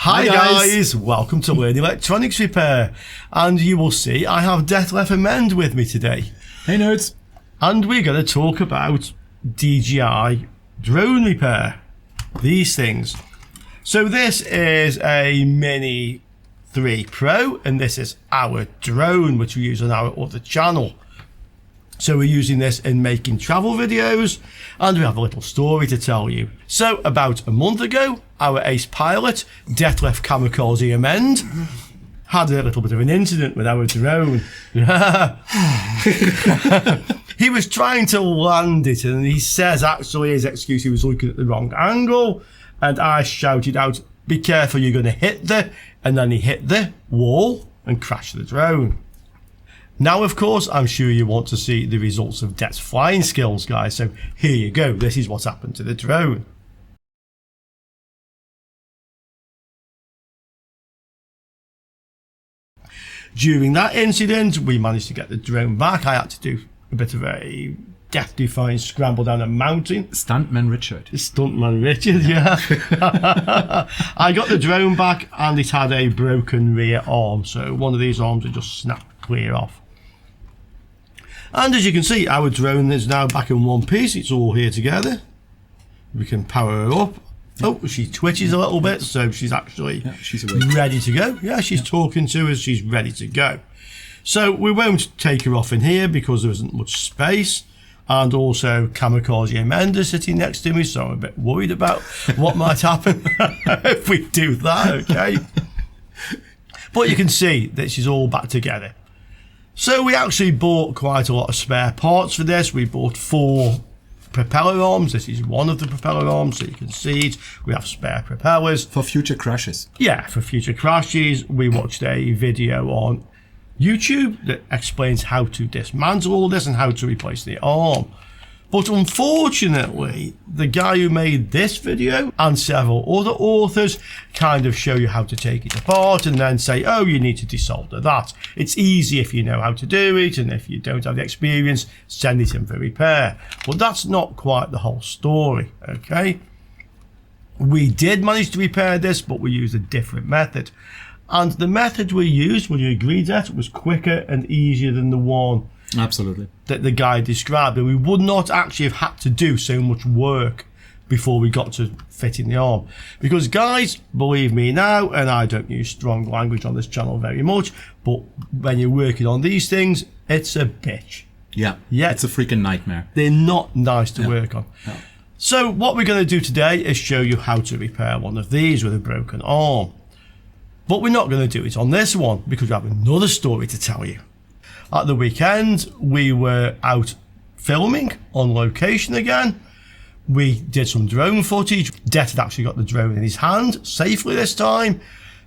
Hi guys, welcome to Learn Electronics Repair, and you will see I have Detlef and Mend with me today. Hey nerds. And we're going to talk about DJI drone repair, these things. So this is a Mini 3 Pro, and this is our drone which we use on our other channel. So we're using this in making travel videos, and we have a little story to tell you. So about a month ago, our ace pilot, Detlef Kamikaze Amend, had a little bit of an incident with our drone. He was trying to land it, and he says actually his excuse, he was looking at the wrong angle, and I shouted out, "Be careful, you're going to hit the," and then he hit the wall and crashed the drone. Now, of course, I'm sure you want to see the results of Det's flying skills, guys, so here you go. This is what's happened to the drone. During that incident, we managed to get the drone back. I had to do a bit of a death-defying scramble down a mountain. Stuntman Richard. Stuntman Richard, yeah. I got the drone back, and it had a broken rear arm, so one of these arms had just snapped clear off. And as you can see, our drone is now back in one piece. It's all here together. We can power her up. Oh, she twitches a little bit, so she's actually ready to go. Yeah, she's talking to us. She's ready to go. So we won't take her off in here because there isn't much space. And also Kamikaze Amanda sitting next to me, so I'm a bit worried about what might happen if we do that, okay? But you can see that she's all back together. So we actually bought quite a lot of spare parts for this. We bought 4 propeller arms. This is one of the propeller arms, so you can see it. We have spare propellers. For future crashes. Yeah, for future crashes. We watched a video on YouTube that explains how to dismantle all this and how to replace the arm. But unfortunately, the guy who made this video and several other authors kind of show you how to take it apart and then say, oh, you need to desolder that. It's easy if you know how to do it, and if you don't have the experience, send it in for repair. But that's not quite the whole story, okay? We did manage to repair this, but we used a different method. And the method we used, would you agree, that was quicker and easier than the one absolutely that the guy described, and we would not actually have had to do so much work before we got to fitting the arm. Because guys, believe me now, and I don't use strong language on this channel very much, but when you're working on these things, it's a bitch. Yeah, it's a freaking nightmare. They're not nice to work on. No. So what we're going to do today is show you how to repair one of these with a broken arm. But we're not going to do it on this one because we have another story to tell you. At the weekend, we were out filming on location again. We did some drone footage. Det had actually got the drone in his hand safely this time.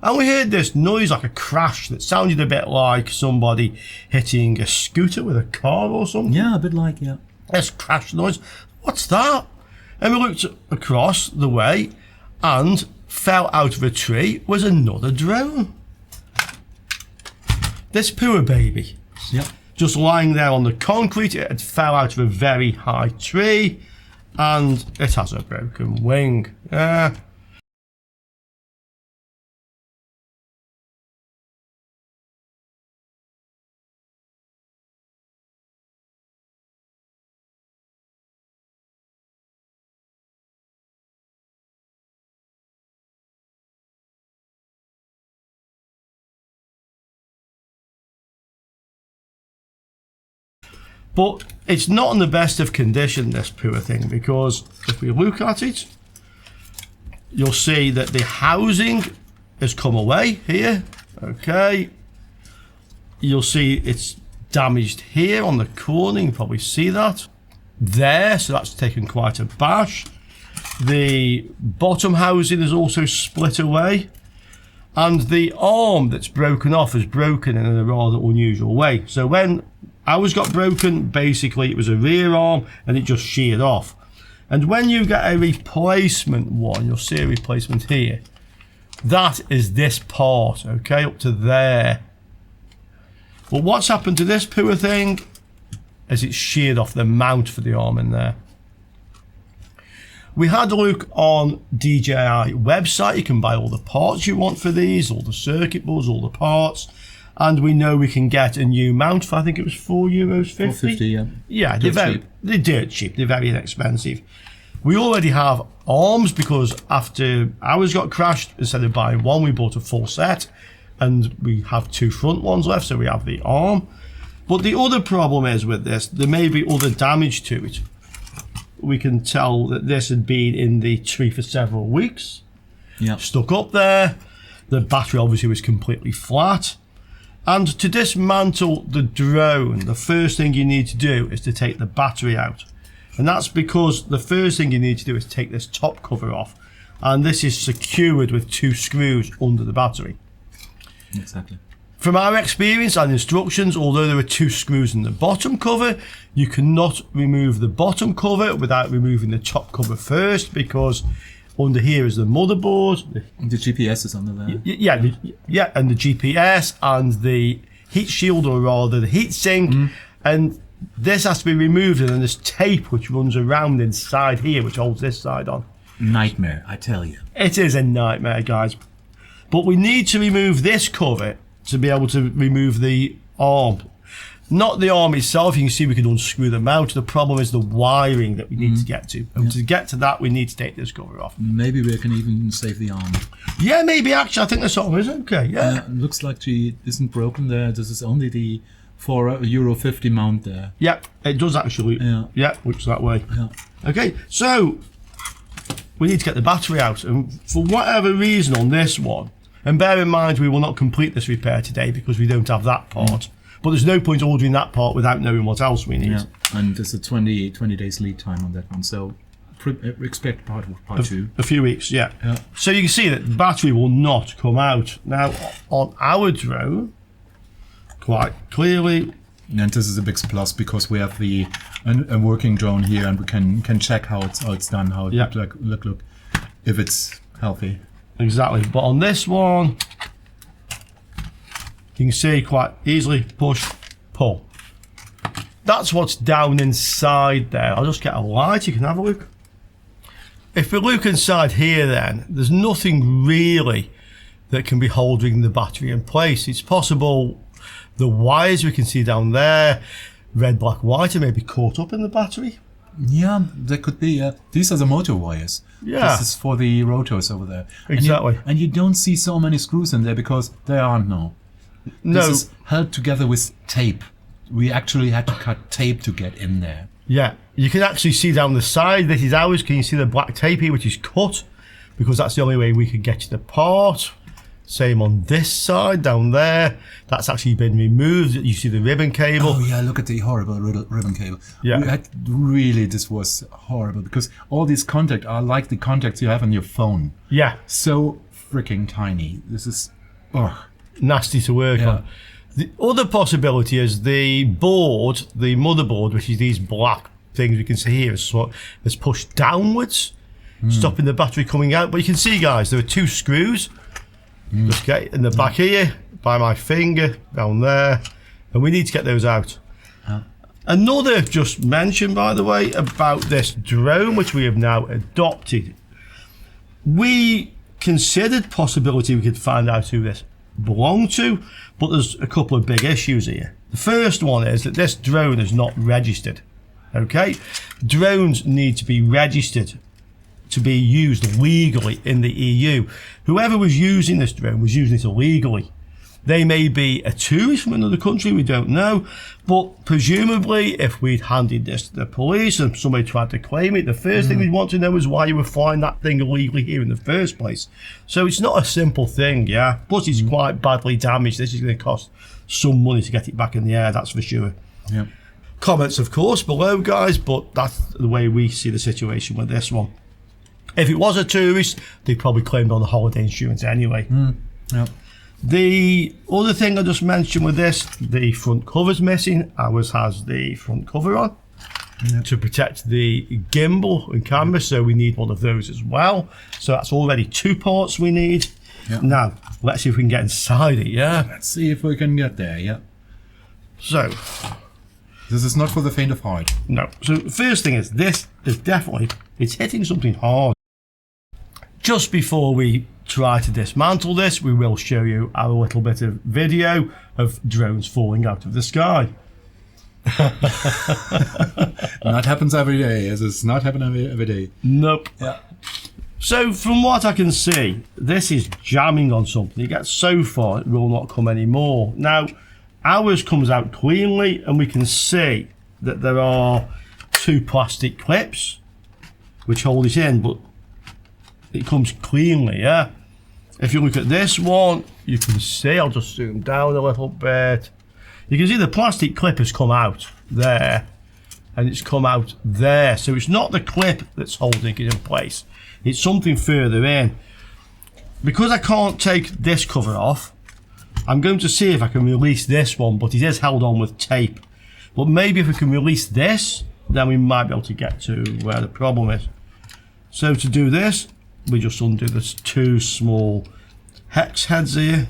And we heard this noise like a crash that sounded a bit like somebody hitting a scooter with a car or something. Yeah, a bit like, yeah. This crash noise. What's that? And we looked across the way, and fell out of a tree was another drone. This poor baby. Yep. Just lying there on the concrete. It fell out of a very high tree, and it has a broken wing. But it's not in the best of condition, this poor thing, because if we look at it, you'll see that the housing has come away here, okay. You'll see it's damaged here on the corner, you can probably see that. There, so that's taken quite a bash. The bottom housing is also split away. And the arm that's broken off is broken in a rather unusual way. So when ours got broken, basically it was a rear arm and it just sheared off. And when you get a replacement one, you'll see a replacement here. That is this part, okay, up to there. Well, what's happened to this poor thing is it's sheared off the mount for the arm in there. We had a look on DJI website. You can buy all the parts you want for these, all the circuit boards, all the parts. And we know we can get a new mount for, I think it was €4.50. $4.50, yeah. Yeah, they're dirt cheap. They're very inexpensive. We already have arms because after ours got crashed, instead of buying one, we bought a full set. And we have 2 front ones left, so we have the arm. But the other problem is with this, there may be other damage to it. We can tell that this had been in the tree for several weeks. Yeah. Stuck up there. The battery obviously was completely flat. And to dismantle the drone, the first thing you need to do is to take the battery out. And that's because the first thing you need to do is take this top cover off. And this is secured with 2 screws under the battery. Exactly. From our experience and instructions, although there are 2 screws in the bottom cover, you cannot remove the bottom cover without removing the top cover first, because under here is the motherboard. The GPS is under there. Yeah, and the GPS and the heat shield, or rather the heat sink, and this has to be removed, and then there's tape which runs around inside here which holds this side on. Nightmare, I tell you. It is a nightmare, guys. But we need to remove this cover to be able to remove the arm. Not the arm itself. You can see we can unscrew the mount. The problem is the wiring that we need to get to. And to get to that, we need to take this cover off. Maybe we can even save the arm. Yeah, maybe actually. I think this arm is okay. Yeah. Looks like she isn't broken there. This is only the €4.50 mount there. Yeah, it does actually. Yeah, looks that way. Yeah. Okay, so we need to get the battery out. And for whatever reason on this one, and bear in mind we will not complete this repair today because we don't have that part. But there's no point ordering that part without knowing what else we need. Yeah, and there's a 20 days lead time on that one, so expect part 2. A few weeks, yeah. So you can see that the battery will not come out. Now, on our drone, quite clearly... And this is a big plus because we have a working drone here, and we can check how it's done, how it look, if it's healthy. Exactly, but on this one, you can see quite easily push, pull. That's what's down inside there. I'll just get a light, you can have a look. If we look inside here then, there's nothing really that can be holding the battery in place. It's possible the wires we can see down there, red, black, white, are maybe caught up in the battery. Yeah, there could be. These are the motor wires. Yeah. This is for the rotors over there. Exactly. And you don't see so many screws in there because there aren't no. This is held together with tape. We actually had to cut tape to get in there. Yeah, you can actually see down the side, this is ours. Can you see the black tape here, which is cut? Because that's the only way we could get to the part. Same on this side, down there. That's actually been removed. You see the ribbon cable. Oh yeah, look at the horrible ribbon cable. Yeah. This was horrible because all these contacts are like the contacts you have on your phone. Yeah. So freaking tiny. This is, nasty to work on. The other possibility is the board, the motherboard, which is these black things we can see here, is pushed downwards, stopping the battery coming out. But you can see, guys, there are 2 screws. Just get in the back here, by my finger, down there, and we need to get those out. Another just mention, by the way, about this drone, which we have now adopted. We considered possibility we could find out who this belonged to, but there's a couple of big issues here. The first one is that this drone is not registered. Okay, drones need to be registered to be used legally in the EU. Whoever was using this drone was using it illegally. They may be a tourist from another country, we don't know, but presumably if we'd handed this to the police and somebody tried to claim it, the first thing we'd want to know is why you were flying that thing illegally here in the first place. So it's not a simple thing, yeah. Plus it's quite badly damaged. This is going to cost some money to get it back in the air, that's for sure. Yeah. Comments, of course, below, guys, but that's the way we see the situation with this one. If it was a tourist, they probably claimed on the holiday insurance anyway. Yeah. The other thing I just mentioned with this, the front cover's missing. Ours has the front cover on to protect the gimbal and camera, so we need one of those as well. So that's already 2 parts we need. Yeah. Now, let's see if we can get inside it, yeah? Let's see if we can get there, yeah. So, this is not for the faint of heart. no. So the first thing is, this is definitely It's hitting something hard. Just before we try to dismantle this, we will show you a little bit of video of drones falling out of the sky. Not happens every day. It's not happening every day. Nope. Yeah. So from what I can see, this is jamming on something. It gets so far, it will not come anymore. Now, ours comes out cleanly, and we can see that there are 2 plastic clips which hold it in, but it comes cleanly, yeah? If you look at this one, you can see, I'll just zoom down a little bit. You can see the plastic clip has come out there, and it's come out there. So it's not the clip that's holding it in place. It's something further in. Because I can't take this cover off, I'm going to see if I can release this one, but it is held on with tape. But maybe if we can release this, then we might be able to get to where the problem is. So to do this, we just undo the 2 small hex heads here.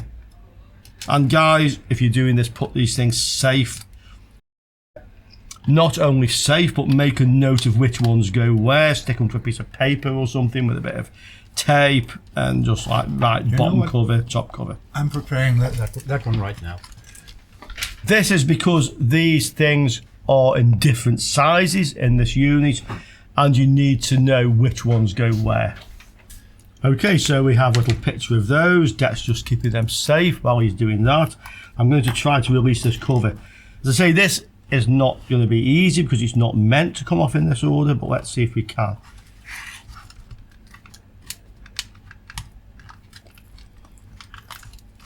And guys, if you're doing this, put these things safe. Not only safe, but make a note of which ones go where. Stick them to a piece of paper or something with a bit of tape, and just like bottom cover, top cover. I'm preparing that one right now. This is because these things are in different sizes in this unit, and you need to know which ones go where. Okay, so we have a little picture of those. Det's just keeping them safe while he's doing that. I'm going to try to release this cover. As I say, this is not going to be easy because it's not meant to come off in this order, but let's see if we can.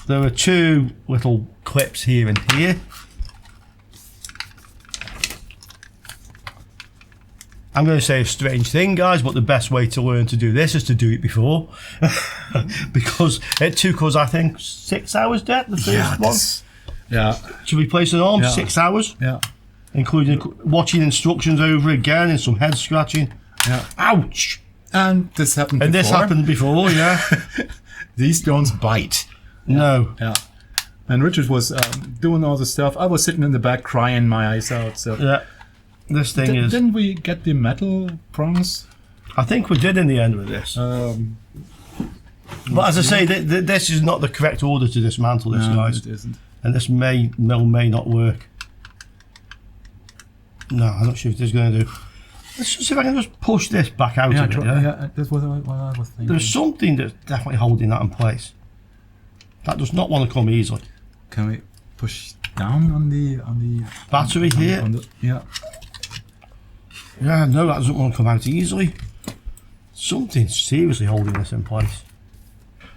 There are 2 little clips here and here. I'm going to say a strange thing, guys, but the best way to learn to do this is to do it before. Because it took us, I think, 6 hours, Det, the first one. Yeah. To replace an arm, 6 hours. Yeah. Including watching instructions over again and some head scratching. Yeah. Ouch! And this happened And before. this happened before, yeah. These drones bite. No. Yeah. And Richard was doing all the stuff. I was sitting in the back crying my eyes out. So Yeah. This thing is... Didn't we get the metal prongs? I think we did in the end with this. But as I say, this is not the correct order to dismantle this, guys. It isn't. And this may not work. No, I'm not sure if this is going to do. Let's just see if I can just push this back out of it. Yeah, that's what I was thinking. There's something that's definitely holding that in place. That does not want to come easily. Can we push down on the Battery here? Yeah. Yeah, no, that doesn't want to come out easily. Something's seriously holding this in place.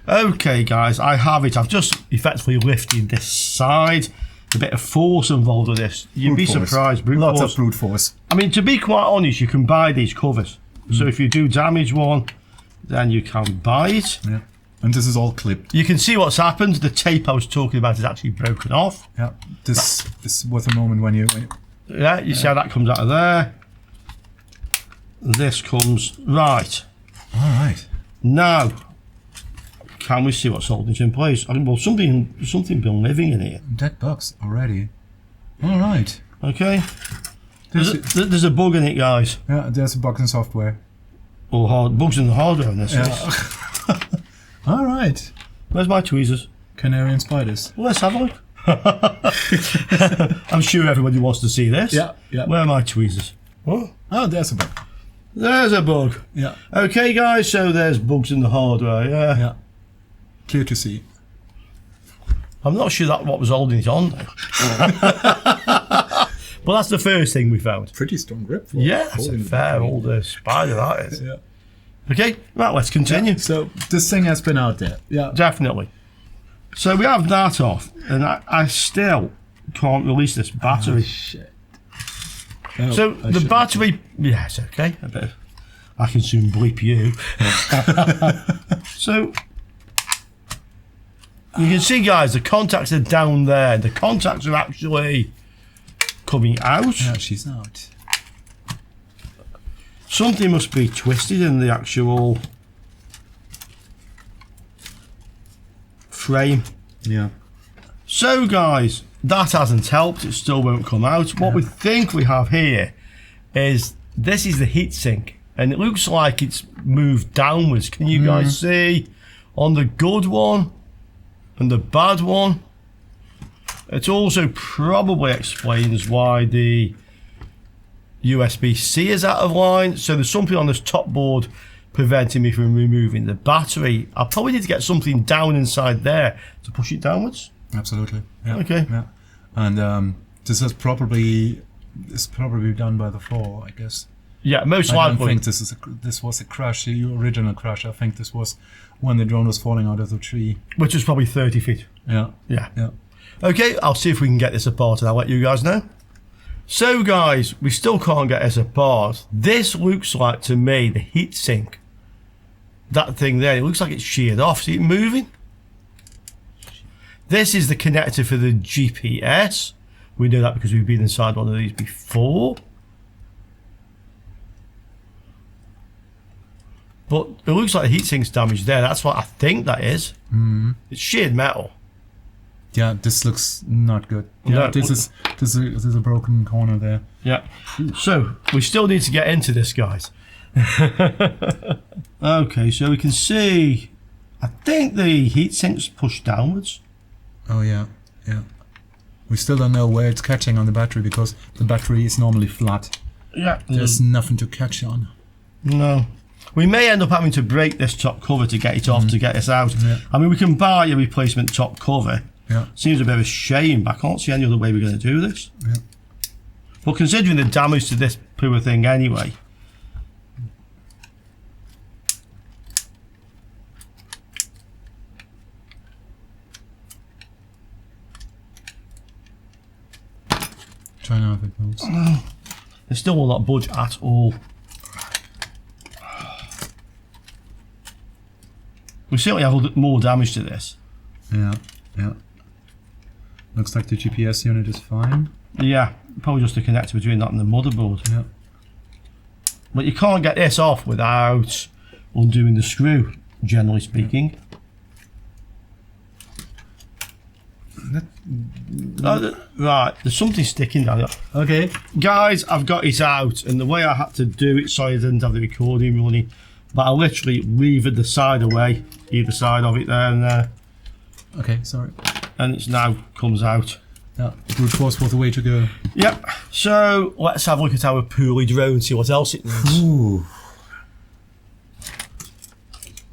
Okay, guys, I have it. I've just effectively lifted this side. A bit of force involved with this. You'd be surprised. Lots of brute force. I mean, to be quite honest, you can buy these covers. So if you do damage one, then you can buy it. Yeah. And this is all clipped. You can see what's happened. The tape I was talking about is actually broken off. Yeah. This was a moment when you yeah, you see how that comes out of there. This comes right. All right. Now, can we see what's holding it in place? I mean, well, something been living in here. Dead bugs already. All right. Okay. There's a bug in it, guys. Yeah, there's a bug in software. Or bugs in the hardware in this. Yeah. All right. Where's my tweezers? Canary and spiders. Well, let's have a look. I'm sure everybody wants to see this. Yeah. Yeah. Where are my tweezers? What? Oh, there's a bug. There's a bug. Yeah. Okay, guys. So there's bugs in the hardware. Yeah. Yeah. Clear to see. I'm not sure that what was holding it on. But that's the first thing we found. Pretty strong grip. Yeah, that's a fair old spider, that is. Yeah. Okay, right, let's continue. Yeah, so this thing has been out there. Yeah. Definitely. So we have that off, and I still can't release this battery. Oh, shit. Oh, so the battery, yeah, it's okay. I can soon bleep you. So you can see, guys, the contacts are down there. The contacts are actually coming out. Yeah, she's out. Something must be twisted in the actual frame. Yeah. So, guys, that hasn't helped. It still won't come out. What we think we have here is this is the heatsink and it looks like it's moved downwards. Can you guys see on the good one and the bad one? It also probably explains why the USB-C is out of line. So there's something on this top board preventing me from removing the battery. I probably need to get something down inside there to push it downwards. Absolutely. Yeah. Okay. Yeah. And this is probably done by the fall, I guess. Yeah, most I likely. don't think this was a crash, the original crash. I think this was when the drone was falling out of the tree. Which was probably 30 feet. Yeah. Yeah. Yeah. Okay, I'll see if we can get this apart and I'll let you guys know. So guys, we still can't get this apart. This looks like, to me, the heatsink. That thing there, it looks like it's sheared off. See it moving? This is the connector for the GPS. We know that because we've been inside one of these before. But it looks like the heatsink's damaged there. That's what I think that is. It's sheared metal. Yeah, this looks not good. Yeah, No. this is a broken corner there. Yeah. So we still need to get into this, guys. Okay, so we can see, I think the heatsink's pushed downwards. Oh yeah, yeah. We still don't know where it's catching on the battery because the battery is normally flat. Yeah. There's nothing to catch on. No. We may end up having to break this top cover to get it off, to get this out. Yeah. I mean, we can buy a replacement top cover. Yeah. Seems a bit of a shame, but I can't see any other way we're going to do this. Yeah. But considering the damage to this poor thing anyway. Try now if it moves. It still will not budge at all. We certainly have more damage to this. Yeah, yeah. Looks like the GPS unit is fine. Yeah, probably just the connector between that and the motherboard. Yeah. But you can't get this off without undoing the screw, generally speaking. Right, there's something sticking down there. Okay. Guys, I've got it out, and the way I had to do it, sorry I didn't have the recording running, but I literally levered the side away, either side of it there and there, Okay, sorry. and it's now comes out. Yeah, brute force was the way to go. Yep, so let's have a look at our poorly drone and see what else it needs. Ooh.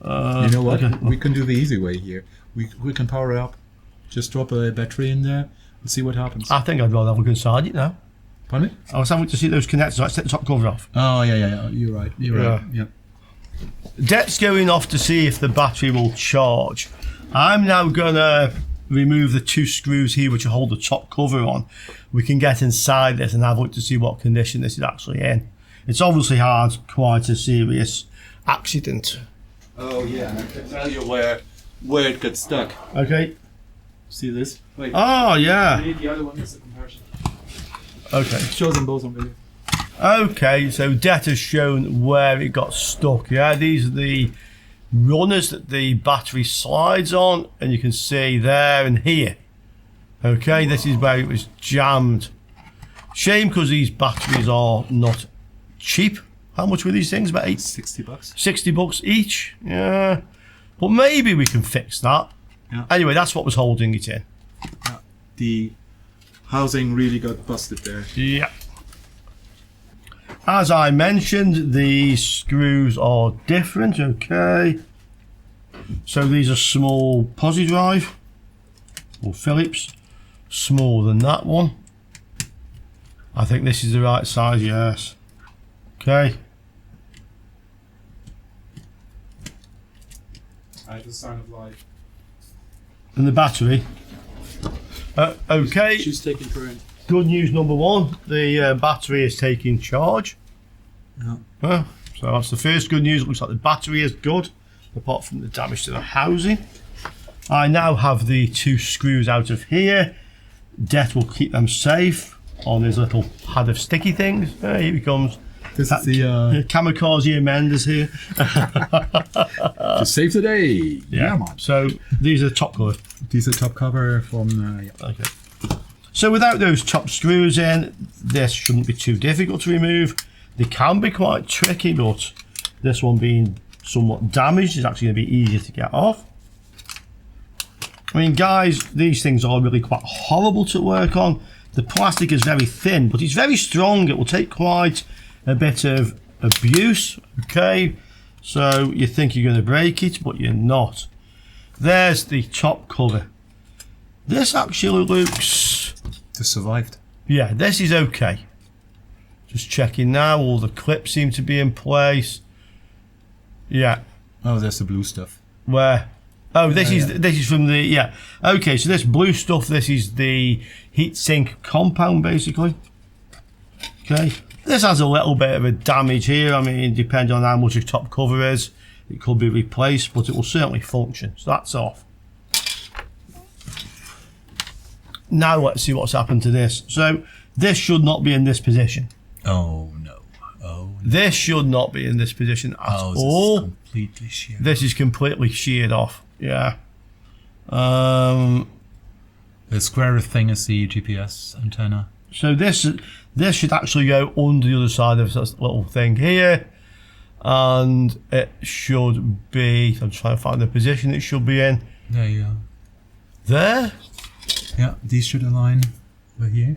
You know what? okay. We can do the easy way here. We can power it up. Just drop a battery in there and see what happens. I think I'd rather have a look inside it now. Pardon me? I was having to see those connectors. Let's take the top cover off. Oh, yeah. You're right. You're right. Yeah. Det's going off to see if the battery will charge. I'm now going to remove the two screws here which hold the top cover on. We can get inside this and have a look to see what condition this is actually in. It's obviously had quite a serious accident. Oh, yeah. I can tell you where it got stuck. Okay. See this? Wait. Oh, yeah. The other one is the comparison. Okay. Show them both on video. Okay, so Det has shown where it got stuck. Yeah, these are the runners that the battery slides on, and you can see there and here. Okay, this is where it was jammed. Shame because these batteries are not cheap. How much were these things? About $60. 60 bucks each. Yeah, but maybe we can fix that. Yeah. Anyway, that's what was holding it in. Yeah. The housing really got busted there. Yeah. As I mentioned, the screws are different. Okay. So these are small posi drive or Phillips, smaller than that one. I think this is the right size. Yes. Okay. The sign of life. And the battery. Okay. She's taking current. Good news number one, the battery is taking charge. Yeah. So that's the first good news. It looks like the battery is good, apart from the damage to the housing. I now have the two screws out of here. Det will keep them safe on his little pad of sticky things. Here he comes. This is the Kamikaze Mendes here. to save the day. Yeah, man. So these are the top cover. These are top cover from. Yeah. Okay. So without those top screws in, this shouldn't be too difficult to remove. They can be quite tricky, but this one being somewhat damaged is actually going to be easier to get off. I mean, guys, these things are really quite horrible to work on. The plastic is very thin, but it's very strong. It will take quite a bit of abuse. Okay, so you think you're going to break it, but you're not. There's the top cover. This actually looks... This survived. Yeah, this is okay. Just checking now, all the clips seem to be in place. Yeah. Oh, there's the blue stuff. Where? Oh, this is from the, yeah. Okay, so this blue stuff, this is the heatsink compound, basically. Okay. This has a little bit of a damage here. I mean, depending on how much the top cover is, it could be replaced, but it will certainly function. So that's off. Now let's see what's happened to this. So this should not be in this position. Oh no. Oh no. This should not be in this position at all. This is completely sheared. This is completely sheared off. Yeah. The square thing is the GPS antenna. So this should actually go under the other side of this little thing here, and it should be. I'm trying to find the position it should be in. There you go. There. Yeah, these should align over here.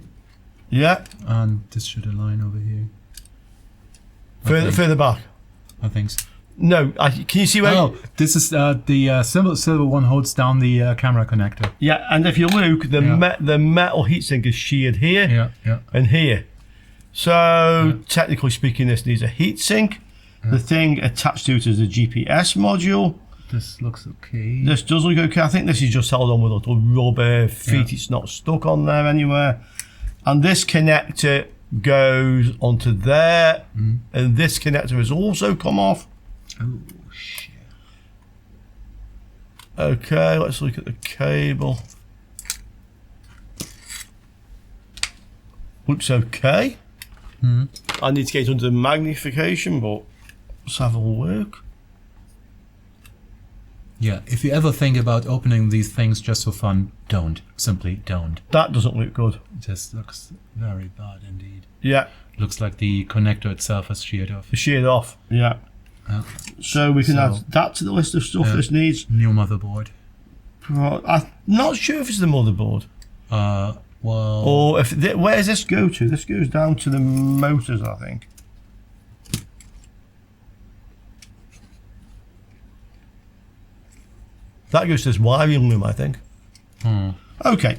Yeah. And this should align over here. Further back. I think so. No, can you see where? Oh, this is the silver one holds down the camera connector. Yeah, and if you look, the metal heatsink is sheared here and here. So technically speaking, this needs a heatsink. The thing attached to it is a GPS module. This looks okay. This does look okay. I think this is just held on with a little rubber feet. It's not stuck on there anywhere. And this connector goes onto there, and this connector has also come off. Oh shit. Okay, let's look at the cable. Looks okay. I need to get under the magnification, but let's have a look. Yeah, if you ever think about opening these things just for fun, don't. Simply don't. That doesn't look good. It just looks very bad indeed. Yeah. Looks like the connector itself is sheared off. It's sheared off, yeah. So we can add that to the list of stuff this needs. New motherboard. I'm not sure if it's the motherboard. Well... Or if where does this go to? This goes down to the motors, I think. That goes to this wiring loom, I think. Okay.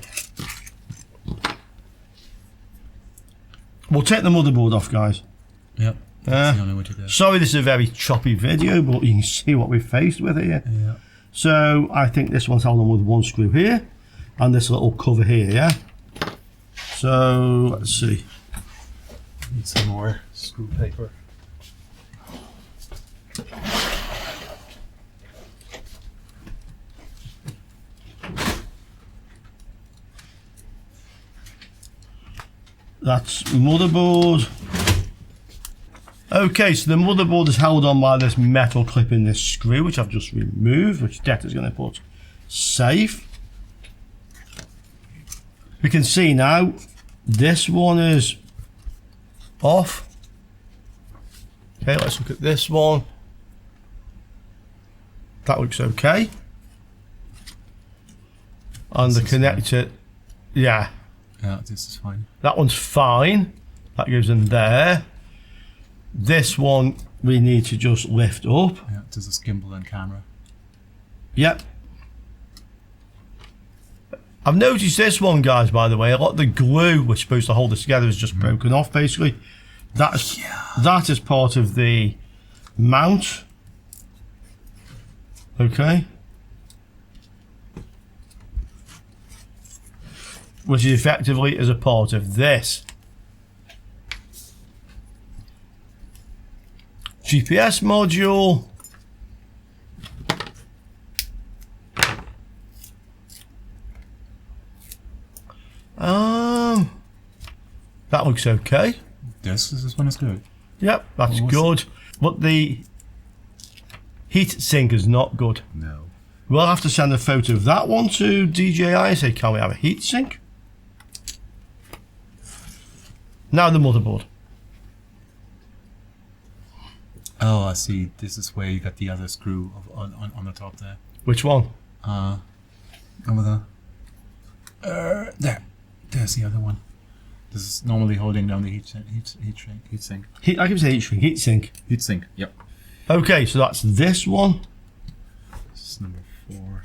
We'll take the motherboard off, guys. Yep. That's the only way to go. Sorry this is a very choppy video, but you can see what we're faced with here. Yeah. So I think this one's held on with one screw here, and this little cover here, yeah? So, let's see. Need some more screw paper. That's motherboard. Okay, so the motherboard is held on by this metal clip in this screw, which I've just removed, which Det is going to put safe. We can see now, this one is off. Okay, let's look at this one. That looks okay. And the connector, yeah. Yeah, this is fine. That one's fine. That goes in there. This one we need to just lift up. Yeah, this is gimbal and camera. Yep. I've noticed this one, guys, by the way. A lot of the glue was supposed to hold this together is just broken off, basically. That is part of the mount. Okay. Which effectively is a part of this. GPS module. That looks okay. This one is good. Yep, that's good. But the heat sink is not good. No. We'll have to send a photo of that one to DJI and say, can we have a heat sink? Now the motherboard. Oh, I see. This is where you got the other screw on the top there. Which one? Over there. There's the other one. This is normally holding down the heat sink. I can say heat sink. Heat sink. Yep. Okay, so that's this one. This is number 4.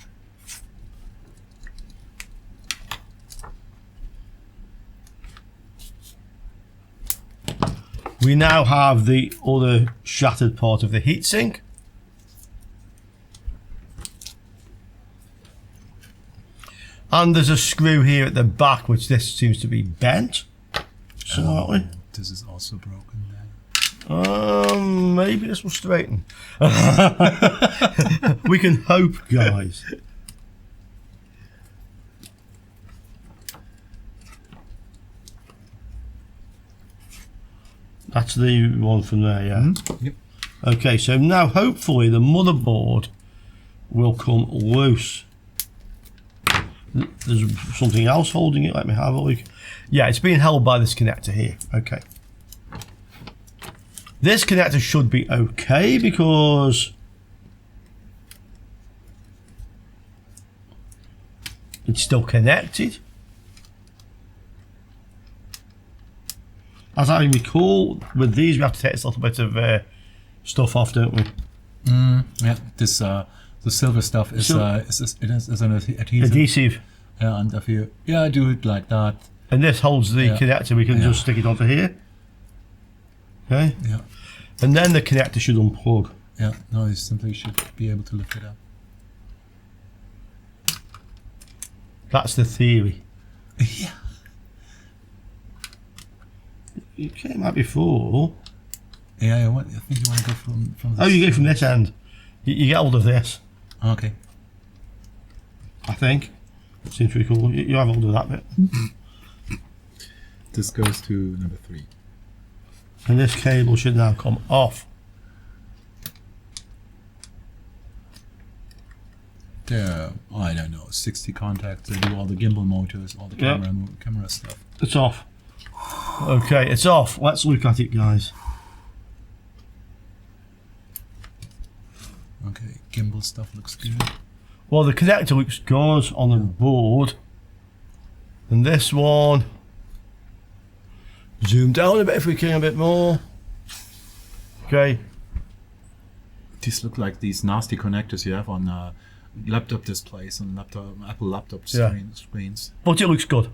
We now have the other shattered part of the heatsink. And there's a screw here at the back, which this seems to be bent slightly. This is also broken there. Maybe this will straighten. We can hope, guys. That's the one from there, yeah. Mm-hmm. Yep. Okay, so now hopefully the motherboard will come loose. There's something else holding it. Let me have a look. Yeah, it's being held by this connector here. Okay. This connector should be okay because it's still connected. As I recall, with these we have to take this little bit of stuff off, don't we? Yeah, this the silver stuff is an adhesive. Yeah, and if you do it like that. And this holds the connector. We can just stick it onto here. Okay. Yeah. And then the connector should unplug. Yeah. No, you simply should be able to lift it up. That's the theory. Yeah. You came out before. Yeah, I think you want to go from this. Oh, you go from this end. You get hold of this. Okay. I think. Seems pretty cool. You have hold of that bit. This goes to number 3. And this cable should now come off. There, I don't know, 60 contacts. They do all the gimbal motors, all the camera stuff. It's off. Okay, it's off. Let's look at it, guys. Okay, gimbal stuff looks good. Well, the connector looks good on the board. And this one, zoom down a bit if we can, a bit more. Okay. These look like these nasty connectors you have on laptop displays and Apple laptop screens. But it looks good.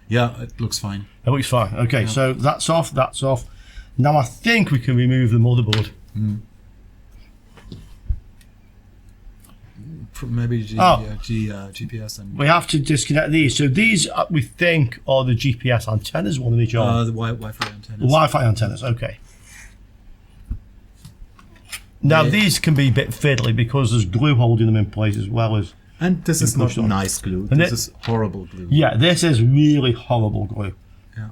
Yeah, it looks fine. It looks fine. Okay, so that's off, that's off. Now I think we can remove the motherboard. Maybe GPS and... We have to disconnect these. So these, we think, are the GPS antennas, one of each arm. The Wi-Fi antennas. The Wi-Fi antennas, okay. Now these can be a bit fiddly because there's glue holding them in place as well as... And this is not nice glue. And this is horrible glue. Yeah, this is really horrible glue. Yeah.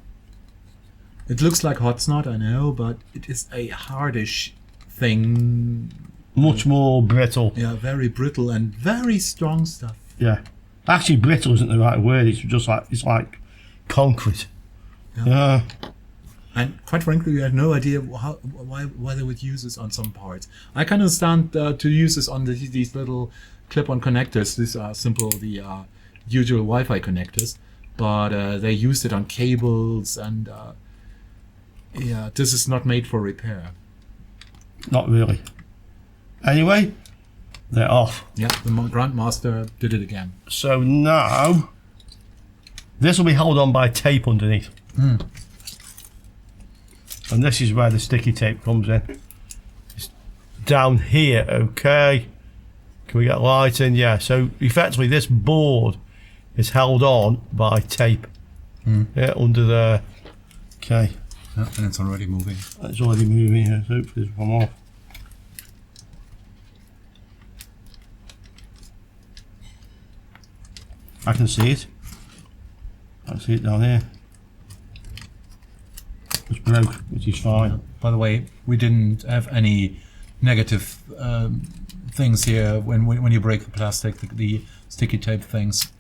It looks like hot snot, I know, but it is a hardish thing. Much more brittle. Yeah, very brittle and very strong stuff. Yeah. Actually, brittle isn't the right word. It's just like, it's like concrete. Yeah. And quite frankly, we had no idea why they would use this on some parts. I can understand to use this on these little clip-on connectors. These are simple, the usual Wi-Fi connectors, but they used it on cables, and yeah, this is not made for repair. Not really. Anyway, they're off. Yeah, the Grandmaster did it again. So now, this will be held on by tape underneath. And this is where the sticky tape comes in. It's down here, okay. Can we get light in? Yeah, so effectively this board is held on by tape. Yeah, under there. Okay. Yeah, and it's already moving. It's already moving here, so hopefully this will come off. I can see it. I can see it down here. It's broke, which is fine. By the way, we didn't have any negative things here when you break the plastic, the sticky tape things.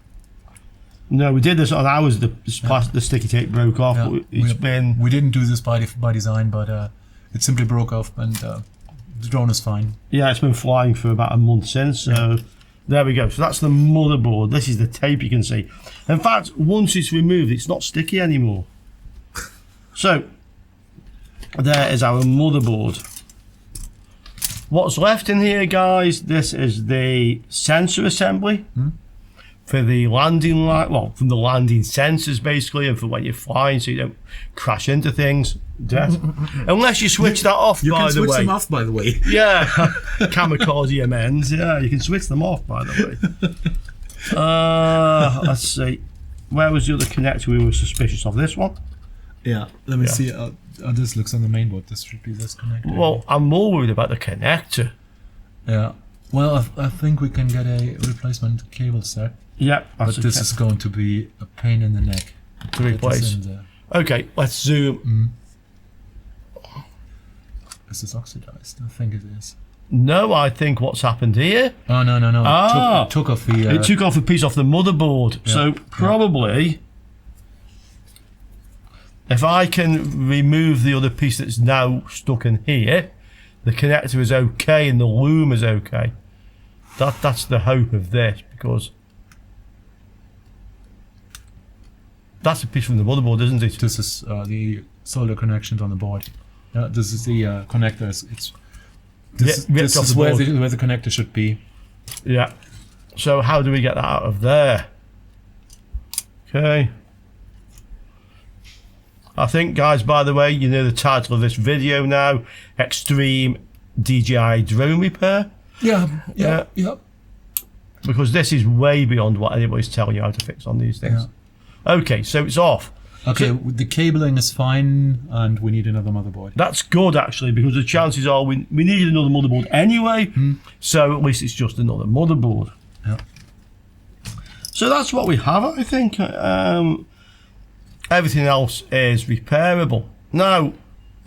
No, we did this on ours. The sticky tape broke off. Yeah, But we didn't do this by design, but it simply broke off, and the drone is fine. Yeah, it's been flying for about a month since, so there we go. So that's the motherboard. This is the tape you can see. In fact, once it's removed, it's not sticky anymore. So there is our motherboard. What's left in here, guys, this is the sensor assembly for the landing light, well, from the landing sensors basically, and for when you're flying so you don't crash into things. Unless you switch that off, by the way. You can switch them off, by the way. Yeah, kamikaze amends. Yeah, you can switch them off, by the way. Let's see. Where was the other connector we were suspicious of? This one? Yeah, let me see how this looks on the mainboard. This should be this connector. Well, I'm more worried about the connector. Yeah. Well, I think we can get a replacement cable set. Yeah, but this is going to be a pain in the neck to replace. Okay, let's zoom. Is this oxidized? I think it is. No, I think what's happened here. Oh no! It took off the. It took off a piece off the motherboard. Yeah, so probably, if I can remove the other piece that's now stuck in here, the connector is okay and the loom is okay. That's the hope of this, because that's a piece from the motherboard, isn't it? This is the solder connections on the board. This is the connector. This is where the connector should be. Yeah. So how do we get that out of there? Okay. I think, guys, by the way, you know the title of this video now: Extreme DJI Drone Repair. Yeah. Because this is way beyond what anybody's telling you how to fix on these things. Yeah. Okay, so it's off. Okay, so, the cabling is fine, and we need another motherboard. That's good, actually, because the chances are we needed another motherboard anyway, so at least it's just another motherboard. Yeah. So that's what we have, I think. Everything else is repairable. Now,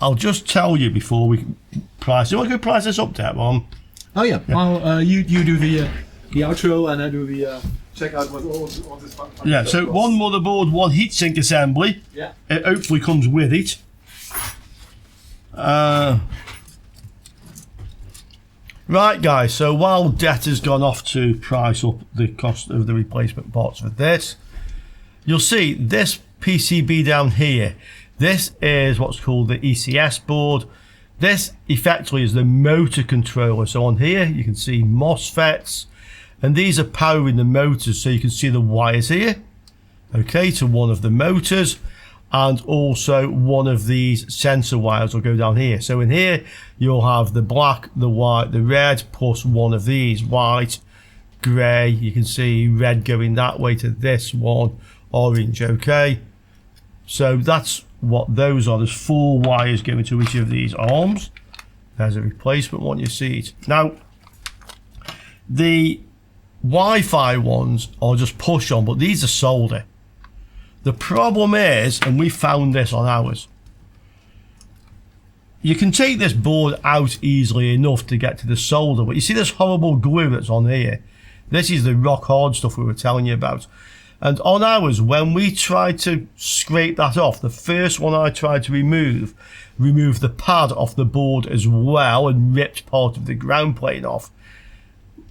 I'll just tell you before we price it. What can we price this up to, Mom? Oh yeah. Well, you do the outro, and I do the check out what all this fun. Yeah. So one motherboard, one heatsink assembly. Yeah. It hopefully comes with it. Right, guys. So while Det has gone off to price up the cost of the replacement parts for this, you'll see this PCB down here. This is what's called the ECS board. This effectively is the motor controller. So on here you can see MOSFETs, and these are powering the motors. So you can see the wires here, okay, to one of the motors, and also one of these sensor wires will go down here. So in here you'll have the black, the white, the red, plus one of these, white, grey. You can see red going that way to this one, orange, okay. So that's what those are. There's 4 wires going to each of these arms. There's a replacement one, you see it. Now, the Wi-Fi ones are just push on, but these are solder. The problem is, and we found this on ours, you can take this board out easily enough to get to the solder, but you see this horrible glue that's on here? This is the rock hard stuff we were telling you about. And on ours, when we tried to scrape that off, the first one I tried to remove the pad off the board as well and ripped part of the ground plane off.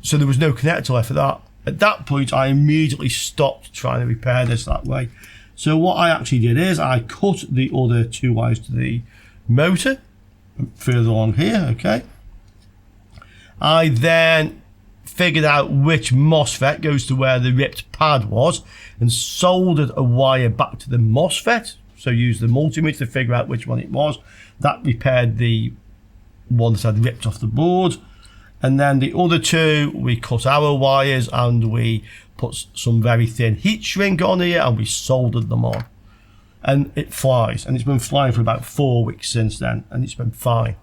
So there was no connector left for that. At that point, I immediately stopped trying to repair this that way. So what I actually did is I cut the other 2 wires to the motor further along here, okay. I then figured out which MOSFET goes to where the ripped pad was and soldered a wire back to the MOSFET. So used the multimeter to figure out which one it was. That repaired the one that I'd ripped off the board. And then the other 2, we cut our wires and we put some very thin heat shrink on here and we soldered them on. And it flies. And it's been flying for about 4 weeks since then, and it's been fine.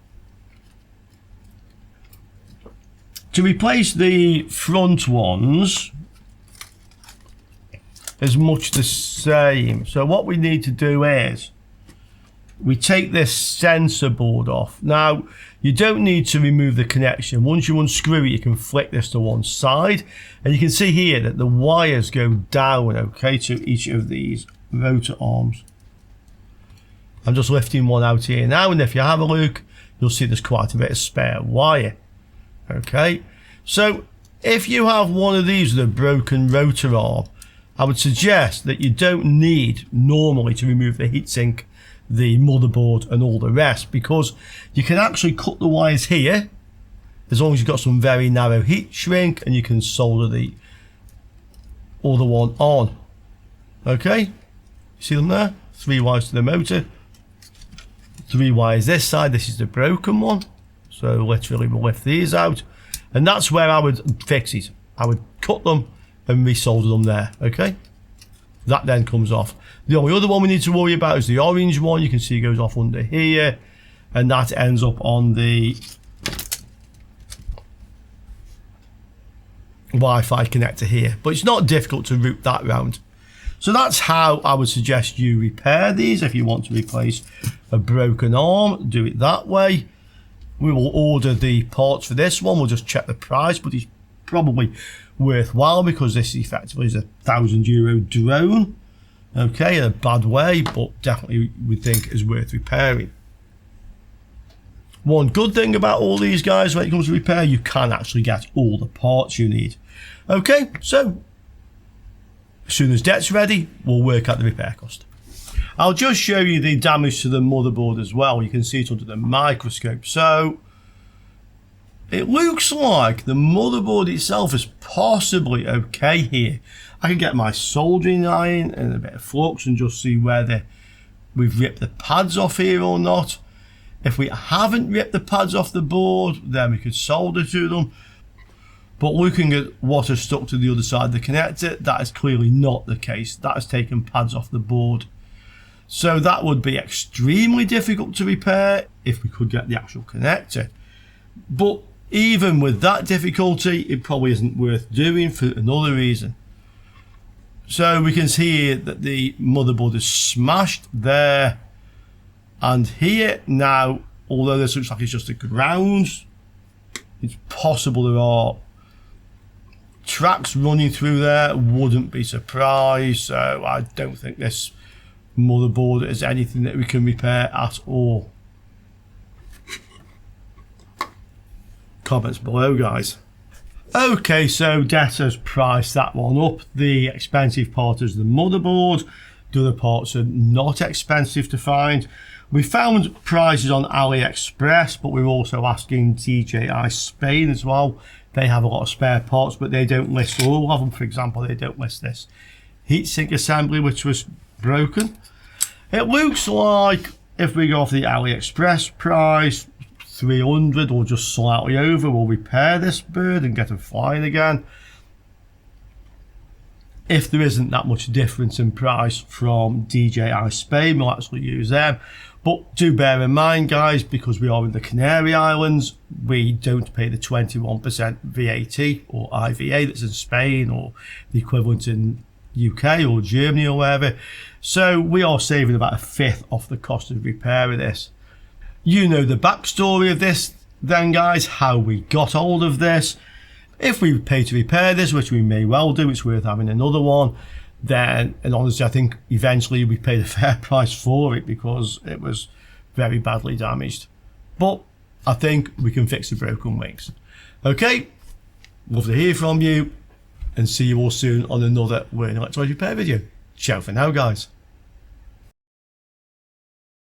To replace the front ones is much the same. So what we need to do is we take this sensor board off. Now, you don't need to remove the connection. Once you unscrew it, you can flick this to one side, and you can see here that the wires go down, okay, to each of these rotor arms. I'm just lifting one out here now, and if you have a look, you'll see there's quite a bit of spare wire. Okay, so if you have one of these with a broken rotor arm, I would suggest that you don't need normally to remove the heatsink, the motherboard and all the rest, because you can actually cut the wires here as long as you've got some very narrow heat shrink, and you can solder the other one on. Okay, you see them there? 3 wires to the motor, 3 wires this side. This is the broken one, so literally we'll lift these out, and that's where I would fix it. I would cut them and resolder them there. Okay, that then comes off. The only other one we need to worry about is the orange one. You can see it goes off under here, and that ends up on the Wi-Fi connector here, but it's not difficult to route that round. So that's how I would suggest you repair these. If you want to replace a broken arm, do it that way. We will order the parts for this one. We'll just check the price, but it's probably worthwhile because this effectively is a €1,000 drone. Okay, in a bad way, but definitely we think is worth repairing. One good thing about all these guys when it comes to repair, you can actually get all the parts you need. Okay, so as soon as Det's ready, we'll work out the repair cost. I'll just show you the damage to the motherboard as well. You can see it under the microscope. So it looks like the motherboard itself is possibly okay here. I can get my soldering iron and a bit of flux and just see whether we've ripped the pads off here or not. If we haven't ripped the pads off the board, then we could solder to them. But looking at what has stuck to the other side of the connector, that is clearly not the case. That has taken pads off the board. So that would be extremely difficult to repair if we could get the actual connector. But even with that difficulty, it probably isn't worth doing for another reason. So we can see here that the motherboard is smashed there and here. Now, although this looks like it's just a ground, it's possible there are tracks running through there. Wouldn't be surprised. So I don't think this motherboard is anything that we can repair at all. Comments below, guys. Okay, so Det has priced that one up. The expensive part is the motherboard. The other parts are not expensive to find. We found prices on AliExpress, but we're also asking DJI Spain as well. They have a lot of spare parts, but they don't list all of them. For example, they don't list this heatsink assembly, which was broken. It looks like if we go off the AliExpress price, 300 or just slightly over, we'll repair this bird and get him flying again. If there isn't that much difference in price from DJI Spain, we'll actually use them. But do bear in mind, guys, because we are in the Canary Islands, we don't pay the 21% VAT or IVA that's in Spain or the equivalent in UK or Germany or wherever. So we are saving about 1/5 off the cost of repair of this. You know the backstory of this then, guys, how we got hold of this. If we pay to repair this, which we may well do, it's worth having another one, then, and honestly, I think eventually we paid a fair price for it because it was very badly damaged. But I think we can fix the broken wings. Okay, love to hear from you and see you all soon on another Learn Electronics Repair video. Ciao for now, guys.